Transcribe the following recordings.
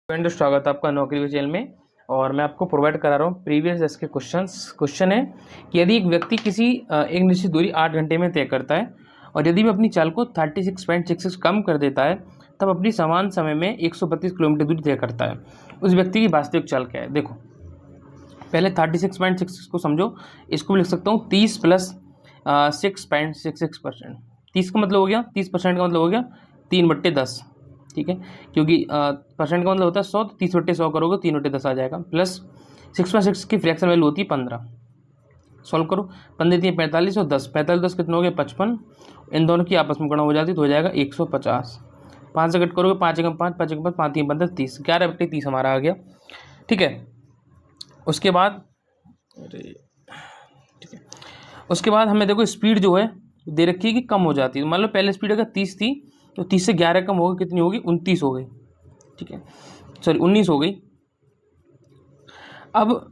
Friend, स्वागत है आपका नौकरी विजय में। और मैं आपको प्रोवाइड करा रहा हूँ प्रीवियस इसके क्वेश्चन है कि यदि एक व्यक्ति किसी एक निश्चित दूरी 8 घंटे में तय करता है और यदि वह अपनी चाल को 36.66 कम कर देता है तब अपनी समान समय में 132 किलोमीटर दूरी तय करता है, उस व्यक्ति की वास्तविक चाल क्या है। देखो, पहले 36.66 को समझो। इसको भी लिख सकता हूँ 30 प्लस 6.66%। 30 का मतलब हो गया, 30% का मतलब हो गया 3/10, ठीक है, क्योंकि परसेंट का मतलब होता है 100, तो 30/100 करोगे 3/10 आ जाएगा। प्लस 6/6 की फ्रैक्शन वैल्यू होती है 15। सॉल्व करो, 15 3 45 और 10, 45 10 कितने हो गए 55। इन दोनों की आपस में गुणा हो जाती है तो हो जाएगा 150। 5 से कट करोगे 5 एकम 5, 5 एकम 5, 5 3 15 30, 11/30 हमारा आ गया, ठीक है। उसके बाद उसके बाद हमें देखो स्पीड जो है दे रखी है कि कम हो जाती है। मान लो पहले स्पीड अगर 30 थी तो 30 से 11 कम होगी, कितनी होगी 29 हो गई, ठीक है, सॉरी 19 हो गई। अब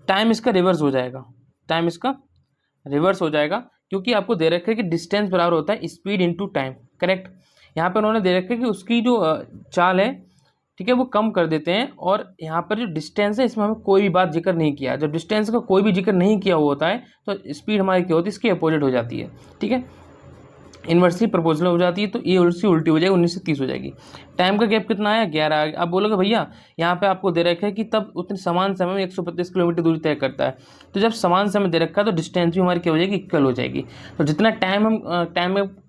टाइम इसका रिवर्स हो जाएगा, क्योंकि आपको दे रखा है कि डिस्टेंस बराबर होता है स्पीड इनटू टाइम, करेक्ट। यहाँ पर उन्होंने दे रखा है कि उसकी जो चाल है, ठीक है, वो कम कर देते हैं। और यहाँ पर जो डिस्टेंस है इसमें हमें कोई भी बात जिक्र नहीं किया। जब डिस्टेंस का कोई भी जिक्र नहीं किया हुआ होता है तो स्पीड हमारी क्या होती है, इसकी अपोजिट हो जाती है, ठीक है, इन्वर्सली प्रोपोर्शनल हो जाती है। तो ये उल्टी हो जाएगी, 19 से 30 हो जाएगी। टाइम का गैप कितना आया 11। अब बोलोगे भैया यहाँ पे आपको दे रखा है कि तब उतने समान समय में 132 किलोमीटर दूरी तय करता है। तो जब समान समय दे रखा है तो डिस्टेंस भी हमारी क्या हो जाएगी, इक्वल हो जाएगी। तो जितना टाइम हम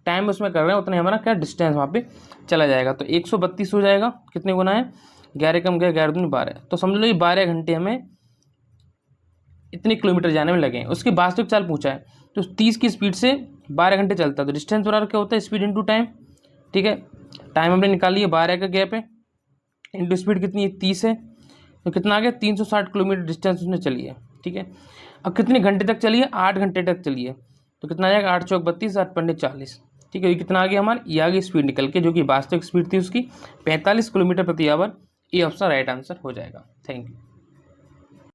टाइम उसमें कर रहे हैं उतना हमारा क्या डिस्टेंस वहाँ पे चला जाएगा। तो 132 हो जाएगा, कितने गुना है 11 कम गया 11 दूनी 12, तो समझ लो ये 12 घंटे हमें इतने किलोमीटर जाने में लगे। उसकी वास्तविक चाल पूछा है तो 30 की स्पीड से 12 घंटे चलता है तो डिस्टेंस बराबर क्या होता है, स्पीड इनटू टाइम, ठीक है। टाइम हमने निकाली है, 12 का गैप है, इनटू स्पीड कितनी है 30 है, तो कितना आ गया 360 किलोमीटर डिस्टेंस उसने चली है, ठीक है। अब कितने घंटे तक चली है, 8 घंटे तक चली है, तो कितना आ जाएगा 8 चौक 32, 8 पंजे 40, ठीक है। ये कितना आ गया हमारी, ये आ गई स्पीड निकल के, जो कि वास्तविक स्पीड थी उसकी 45 किलोमीटर प्रति आवर। ये ऑप्शन राइट आंसर हो जाएगा। Thank you.